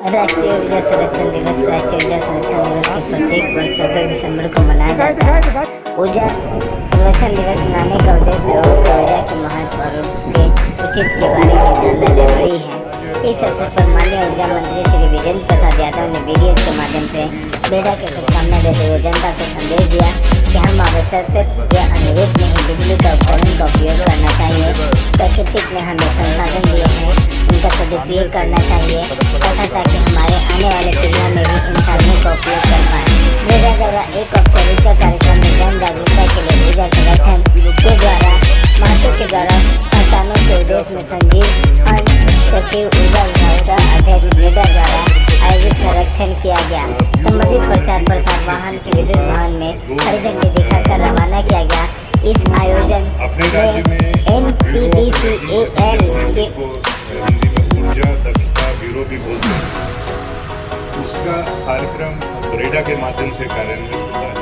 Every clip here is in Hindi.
राष्ट्रीय ऊर्जा संरक्षण दिवस राष्ट्रीय ऊर्जा संरक्षण दिवस की प्रत्येक वर्ष 14 दिसंबर को मनाया जाता है। ऊर्जा संरक्षण दिवस मनाने का उद्देश्य लोगों को ऊर्जा के महत्व और उसके उचित के बारे में जानना जरूरी है। इस अवसर पर माननीय ऊर्जा मंत्री श्री वीरेंद्र प्रसाद यादव ने वीडियो के माध्यम से बेड़ा के शुभकामनाएं देते हुए जनता को संदेश दिया कि हम आवश्यकता के अनुरूप में ही बिजली का उपकरण का उपयोग करना चाहिए। प्रकृति ने हमें संसाधन दिए हैं, इनका सदुपयोग करना चाहिए तथा ताकि हमारे आने वाले पीढ़ियों में भी इन साधनों का उपयोग कर पाए। मेरा द्वारा एक औपचारिक कार्यक्रम में जन जागरूकता के लिए ऊर्जा संरक्षण के द्वारा महत्व के द्वारा संस्थानों के उद्देश्य में संजीव और सचिव ऊर्जा विभाग का अध्यक्ष मेरा द्वारा आयोजित संरक्षण किया गया। संबंधित प्रचार प्रसार वाहन के विद्युत वाहन में हरी झंडी दिखाकर रवाना किया गया। इस आयोजन में NPDCAL के ऊर्जा दक्षता ब्यूरो भी बोलते हैं, उसका कार्यक्रम ब्रेडा के माध्यम से कार्यान्वित होता है।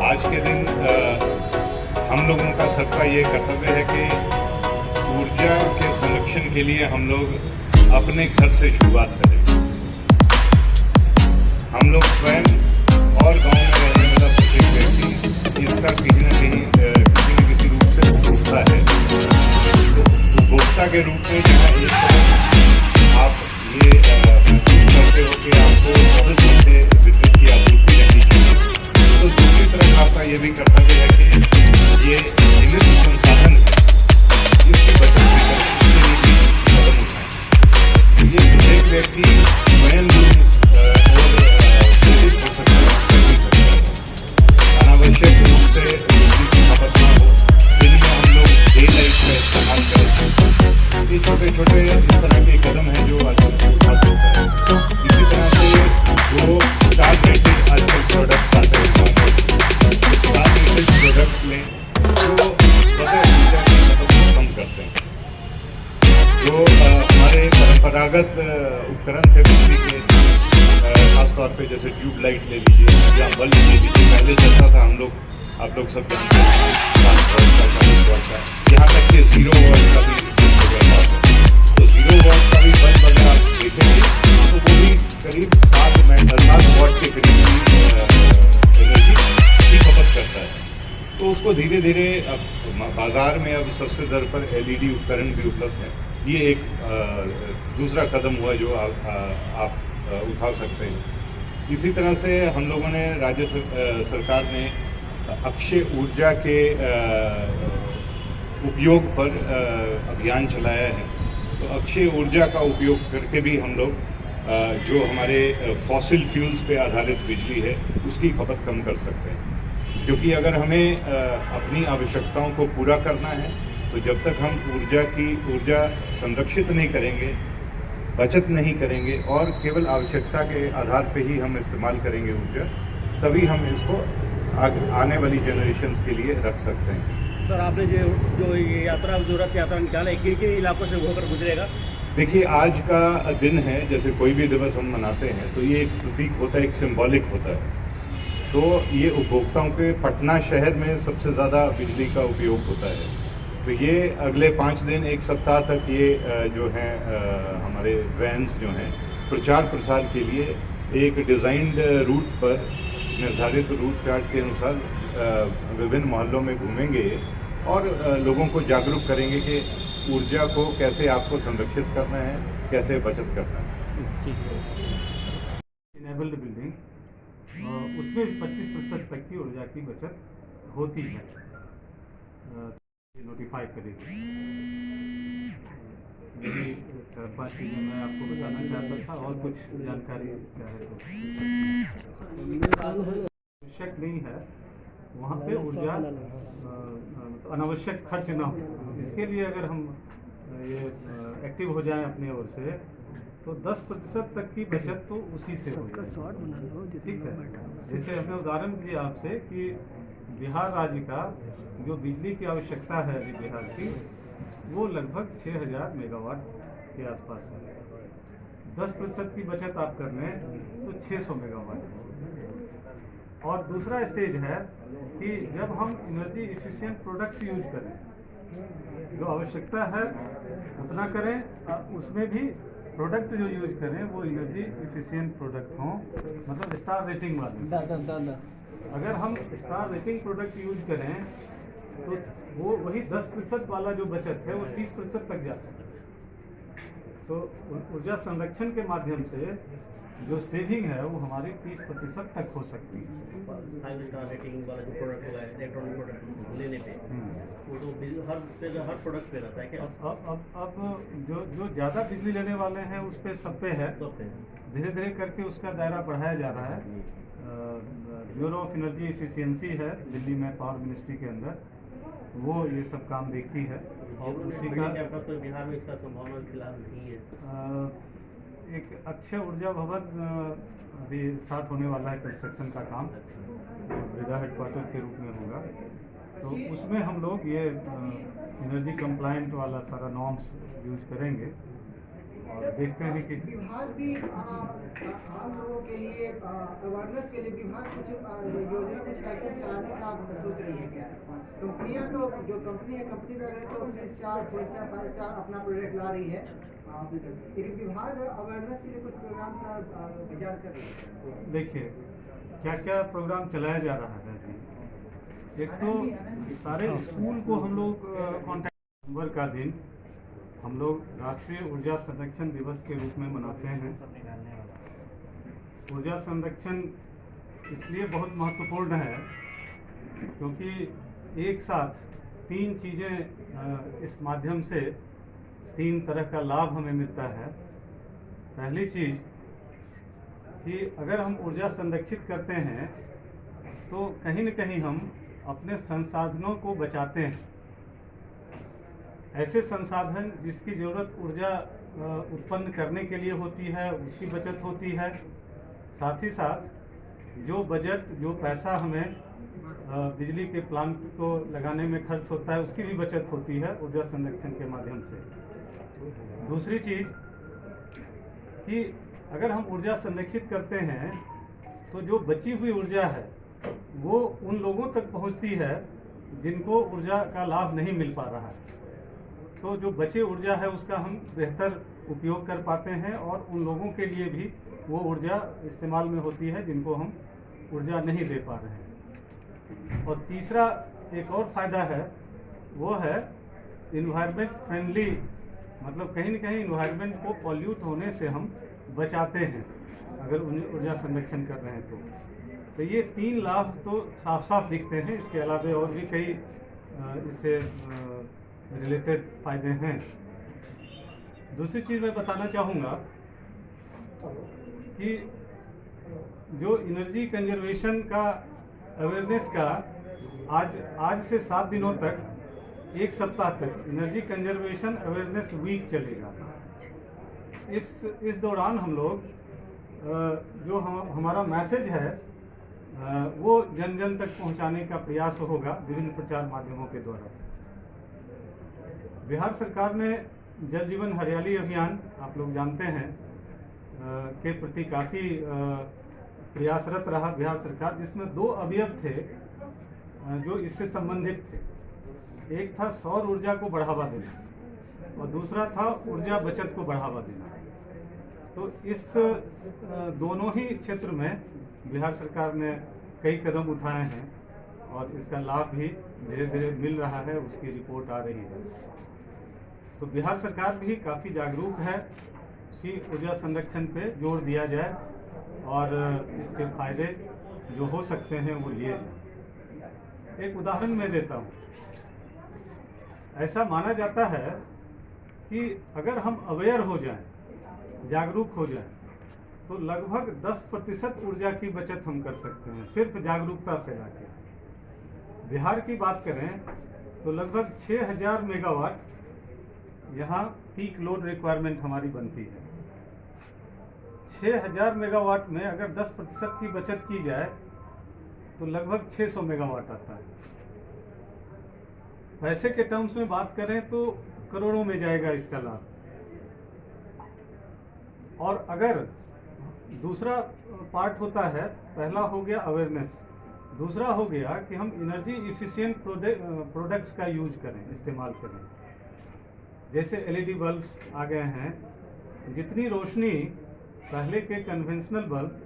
आज के दिन हम लोगों का सबका ये कर्तव्य है कि ऊर्जा के संरक्षण के लिए हम लोग अपने घर से शुरुआत करें। हम लोग स्वयं और गांव में रहने वाला प्रत्येक व्यक्ति इसका कहीं न कहीं किसी रूप से उपभोक्ता है। तो उपभोक्ता के रूप में जहाँ एक तरफ आप ये महसूस करते हो कि आपको 24 घंटे विद्युत की आपूर्ति रहनी चाहिए, तो दूसरी तरफ आपका ये भी कर्तव्य है कि ये सीमित संसाधन है, इसकी बचत भी करने के लिए कदम उठाएं। ये प्रत्येक व्यक्ति स्वयं भी प्रेरित हो सकता है, अनावश्यक रूप से बिजली की खपत न हो, दिन में हम लोग डे लाइट का इस्तेमाल करें। ये छोटे छोटे इस तरह के कदम हैं जो आजकल उठा सकता है। इसी तरह से जो स्टार रेटेड आजकल प्रोडक्ट्स आते हैं, स्टार रेटेड प्रोडक्ट्स में जो स्वतः ऊर्जा की खपत को कम करते हैं। जो हमारे परंपरागत उपकरण थे बिजली के, खासतौर पे जैसे ट्यूब लाइट ले लीजिए या बल्ब ले लीजिए, पहले चलता था हम लोग, आप लोग सब जानते हैं, 40 वॉट का, यहाँ तक कि 0 वॉट का भी तो 0 वॉट का भी बल्ब अगर आप देखेंगे तो वो भी करीब 7 वॉट के करीब एनर्जी की खपत करता है। तो उसको धीरे धीरे अब बाज़ार में अब सस्ते दर पर LED उपकरण भी उपलब्ध हैं। ये एक दूसरा कदम हुआ जो आप उठा सकते हैं। इसी तरह से हम लोगों ने राज्य सरकार ने अक्षय ऊर्जा के उपयोग पर अभियान चलाया है। तो अक्षय ऊर्जा का उपयोग करके भी हम लोग जो हमारे फॉसिल फ्यूल्स पे आधारित बिजली है उसकी खपत कम कर सकते हैं। क्योंकि अगर हमें अपनी आवश्यकताओं को पूरा करना है तो जब तक हम ऊर्जा संरक्षित नहीं करेंगे, बचत नहीं करेंगे और केवल आवश्यकता के आधार पे ही हम इस्तेमाल करेंगे ऊर्जा, तभी हम इसको आने वाली जनरेशंस के लिए रख सकते हैं। सर, आपने जो यात्रा जो रथ यात्रा निकाला है, किन किन इलाकों से होकर गुजरेगा? देखिए, आज का दिन है, जैसे कोई भी दिवस हम मनाते हैं तो ये एक प्रतीक होता है, एक सिंबॉलिक होता है। तो ये उपभोक्ताओं के पटना शहर में सबसे ज़्यादा बिजली का उपयोग होता है। तो ये अगले 5 दिन, 1 सप्ताह तक ये जो हैं हमारे वैन्स जो हैं प्रचार प्रसार के लिए एक डिज़ाइंड रूट पर, निर्धारित रूट चार्ट के अनुसार विभिन्न मोहल्लों में घूमेंगे और लोगों को जागरूक करेंगे कि ऊर्जा को कैसे आपको संरक्षित करना है, कैसे बचत करना है। इनेबल्ड बिल्डिंग उसमें 25% तक की ऊर्जा की बचत होती है, नोटिफाई करेगी। यही 4-5 चीज़ें मैं आपको बताना चाहता था, और कुछ जानकारी चाहे तो आवश्यक नहीं है वहाँ पे ऊर्जा अनावश्यक खर्च ना हो। इसके लिए अगर हम ये एक्टिव हो जाएं अपनी ओर से तो 10% तक की बचत तो उसी से हो जाएगी। ठीक है, जैसे हमने उदाहरण दिया आपसे कि बिहार राज्य का जो बिजली की आवश्यकता है अभी बिहार की, वो लगभग 6000 मेगावाट के आसपास है। 10% की बचत आप कर लें तो 600 मेगावाट। और दूसरा स्टेज है कि जब हम एनर्जी एफिशिएंट प्रोडक्ट्स यूज करें, जो आवश्यकता है उतना करें, उसमें भी प्रोडक्ट जो यूज करें वो एनर्जी इफिशिएंट प्रोडक्ट हों, मतलब स्टार रेटिंग वाले। अगर हम स्टार रेटिंग प्रोडक्ट यूज करें तो वो वही 10% वाला जो बचत है वो 30% तक जा सकता है। तो ऊर्जा संरक्षण के माध्यम से जो सेविंग है वो हमारी 30% तक हो सकती है। 5 स्टार रेटिंग वाला जो प्रोडक्ट होगा इलेक्ट्रॉनिक प्रोडक्ट लेने पे वो तो हर प्रोडक्ट पे रहता है क्या? अब जो ज़्यादा बिजली लेने वाले हैं उस पे सब पे है, धीरे धीरे करके उसका दायरा बढ़ाया जा रहा है। ब्यूरो ऑफ एनर्जी एफिशिएंसी है दिल्ली में, पावर मिनिस्ट्री के अंदर, वो ये सब काम देखती है। और उसी का तो बिहार में इसका संभावना फिलहाल नहीं है। एक अक्षय ऊर्जा भवन अभी स्टार्ट होने वाला है, कंस्ट्रक्शन का काम ब्रिगा हेडक्वार्टर के रूप में होगा। तो उसमें हम लोग ये एनर्जी कंप्लायंट वाला सारा नॉर्म्स यूज करेंगे और देखते हैं कि विभाग भी आम लोगों के लिए अवेयरनेस के लिए विभाग कुछ योजना कुछ पैकेज चलाने का सोच रही है क्या? कंपनियां तो जो कंपनी है, कंपनी का तो 3 स्टार 4 स्टार 5 स्टार अपना प्रोडक्ट ला रही है, लेकिन विभाग अवेयरनेस के लिए कुछ प्रोग्राम का विचार कर रही है। देखिए क्या क्या प्रोग्राम चलाया जा रहा है। एक तो सारे स्कूल को हम लोग कॉन्टैक्ट नवंबर का दिन हम लोग राष्ट्रीय ऊर्जा संरक्षण दिवस के रूप में मनाते हैं। ऊर्जा संरक्षण इसलिए बहुत महत्वपूर्ण है क्योंकि एक साथ 3 चीज़ें इस माध्यम से 3 तरह का लाभ हमें मिलता है। पहली चीज़ कि अगर हम ऊर्जा संरक्षित करते हैं तो कहीं न कहीं हम अपने संसाधनों को बचाते हैं। ऐसे संसाधन जिसकी ज़रूरत ऊर्जा उत्पन्न करने के लिए होती है उसकी बचत होती है। साथ ही साथ जो बजट, जो पैसा हमें बिजली के प्लांट को लगाने में खर्च होता है उसकी भी बचत होती है ऊर्जा संरक्षण के माध्यम से। दूसरी चीज़ कि अगर हम ऊर्जा संरक्षित करते हैं तो जो बची हुई ऊर्जा है वो उन लोगों तक पहुंचती है जिनको ऊर्जा का लाभ नहीं मिल पा रहा है। तो जो बची ऊर्जा है उसका हम बेहतर उपयोग कर पाते हैं और उन लोगों के लिए भी वो ऊर्जा इस्तेमाल में होती है जिनको हम ऊर्जा नहीं दे पा रहे हैं। और तीसरा एक और फ़ायदा है वो है इन्वायरमेंट फ्रेंडली, मतलब कहीं न कहीं इन्वायरमेंट को पॉल्यूट होने से हम बचाते हैं अगर ऊर्जा संरक्षण कर रहे हैं तो ये 3 लाभ तो साफ साफ दिखते हैं। इसके अलावा और भी कई इससे रिलेटेड फ़ायदे हैं। दूसरी चीज़ मैं बताना चाहूँगा कि जो एनर्जी कंजर्वेशन का अवेयरनेस का आज से 7 दिनों तक 1 सप्ताह तक एनर्जी कंजर्वेशन अवेयरनेस वीक चलेगा। इस दौरान हम लोग जो हमारा मैसेज है वो जन जन तक पहुंचाने का प्रयास होगा विभिन्न प्रचार माध्यमों के द्वारा। बिहार सरकार ने जल जीवन हरियाली अभियान आप लोग जानते हैं के प्रति काफ़ी प्रयासरत रहा बिहार सरकार, जिसमें 2 अवयव थे जो इससे संबंधित थे। एक था सौर ऊर्जा को बढ़ावा देना और दूसरा था ऊर्जा बचत को बढ़ावा देना। तो इस दोनों ही क्षेत्र में बिहार सरकार ने कई कदम उठाए हैं और इसका लाभ भी धीरे धीरे मिल रहा है, उसकी रिपोर्ट आ रही है। तो बिहार सरकार भी काफ़ी जागरूक है कि ऊर्जा संरक्षण पे जोर दिया जाए और इसके फायदे जो हो सकते हैं वो लिए जाए। एक उदाहरण मैं देता हूँ। ऐसा माना जाता है कि अगर हम अवेयर हो जाएं, जागरूक हो जाएं, तो लगभग 10% ऊर्जा की बचत हम कर सकते हैं सिर्फ जागरूकता फैला के। बिहार की बात करें तो लगभग 6000 मेगावाट यहाँ पीक लोड रिक्वायरमेंट हमारी बनती है। 6000 मेगावाट में अगर 10% की बचत की जाए तो लगभग 600 मेगावाट आता है। पैसे के टर्म्स में बात करें तो करोड़ों में जाएगा इसका लाभ। और अगर दूसरा पार्ट होता है, पहला हो गया अवेयरनेस, दूसरा हो गया कि हम एनर्जी इफिशिएंट प्रोडक्ट्स का यूज करें, इस्तेमाल करें। जैसे LED बल्ब्स आ गए हैं, जितनी रोशनी पहले के कन्वेंशनल बल्ब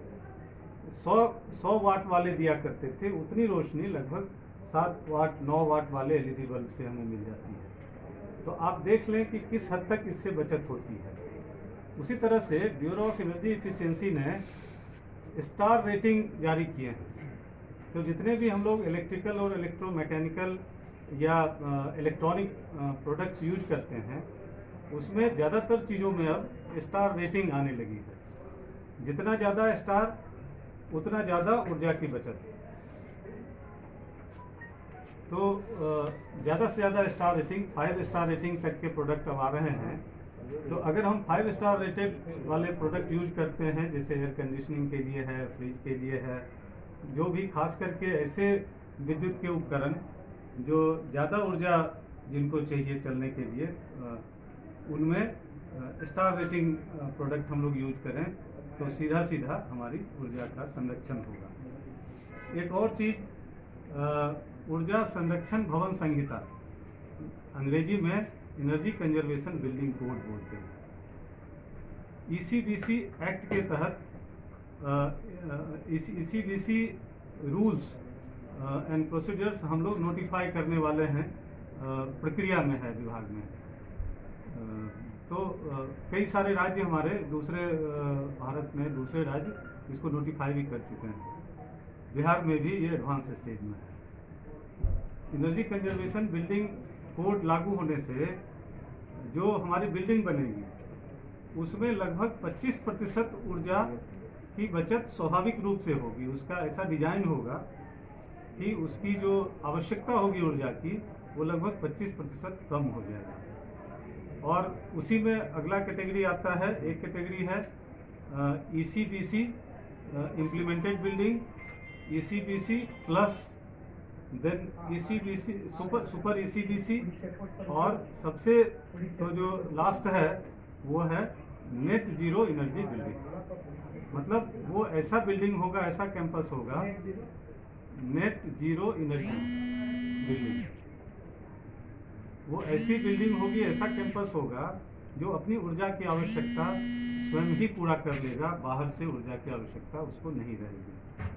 100 वाट वाले दिया करते थे, उतनी रोशनी लगभग 7 वाट 9 वाट वाले एलईडी बल्ब से हमें मिल जाती है। तो आप देख लें कि किस हद तक इससे बचत होती है। उसी तरह से ब्यूरो ऑफ एनर्जी एफिशिएंसी ने स्टार रेटिंग जारी किए हैं। तो जितने भी हम लोग इलेक्ट्रिकल और इलेक्ट्रोमैकेनिकल या इलेक्ट्रॉनिक प्रोडक्ट्स यूज करते हैं, उसमें ज़्यादातर चीज़ों में अब स्टार रेटिंग आने लगी है। जितना ज़्यादा स्टार उतना ज़्यादा ऊर्जा की बचत। तो ज़्यादा से ज़्यादा स्टार रेटिंग 5 स्टार रेटिंग तक के प्रोडक्ट अब आ रहे हैं। तो अगर हम 5 स्टार रेटेड वाले प्रोडक्ट यूज करते हैं, जैसे एयर कंडीशनिंग के लिए है, फ्रिज के लिए है, जो भी खास करके ऐसे विद्युत के उपकरण जो ज़्यादा ऊर्जा जिनको चाहिए चलने के लिए, उनमें स्टार रेटिंग प्रोडक्ट हम लोग यूज करें तो सीधा सीधा हमारी ऊर्जा का संरक्षण होगा। एक और चीज़, ऊर्जा संरक्षण भवन संहिता, अंग्रेजी में एनर्जी कंजर्वेशन बिल्डिंग कोड बोलते हैं। ECBC एक्ट के तहत ECBC रूल्स एंड प्रोसीजर्स हम लोग नोटिफाई करने वाले हैं, प्रक्रिया में है विभाग में। तो कई सारे राज्य हमारे दूसरे भारत में दूसरे राज्य इसको नोटिफाई भी कर चुके हैं। बिहार में भी ये एडवांस स्टेज में है। एनर्जी कंजर्वेशन बिल्डिंग कोड लागू होने से जो हमारी बिल्डिंग बनेगी उसमें लगभग 25% ऊर्जा की बचत स्वाभाविक रूप से होगी। उसका ऐसा डिजाइन होगा कि उसकी जो आवश्यकता होगी ऊर्जा की वो लगभग 25% कम हो जाएगा। और उसी में अगला कैटेगरी आता है, एक कैटेगरी है ECBC implemented building, ECBC plus, then ECBC super ECBC, और सबसे तो जो लास्ट है वो है नेट जीरो एनर्जी बिल्डिंग। मतलब वो ऐसा बिल्डिंग होगा, ऐसा कैंपस होगा नेट जीरो एनर्जी बिल्डिंग। वो ऐसी बिल्डिंग होगी, ऐसा कैंपस होगा जो अपनी ऊर्जा की आवश्यकता स्वयं ही पूरा कर लेगा, बाहर से ऊर्जा की आवश्यकता उसको नहीं रहेगी।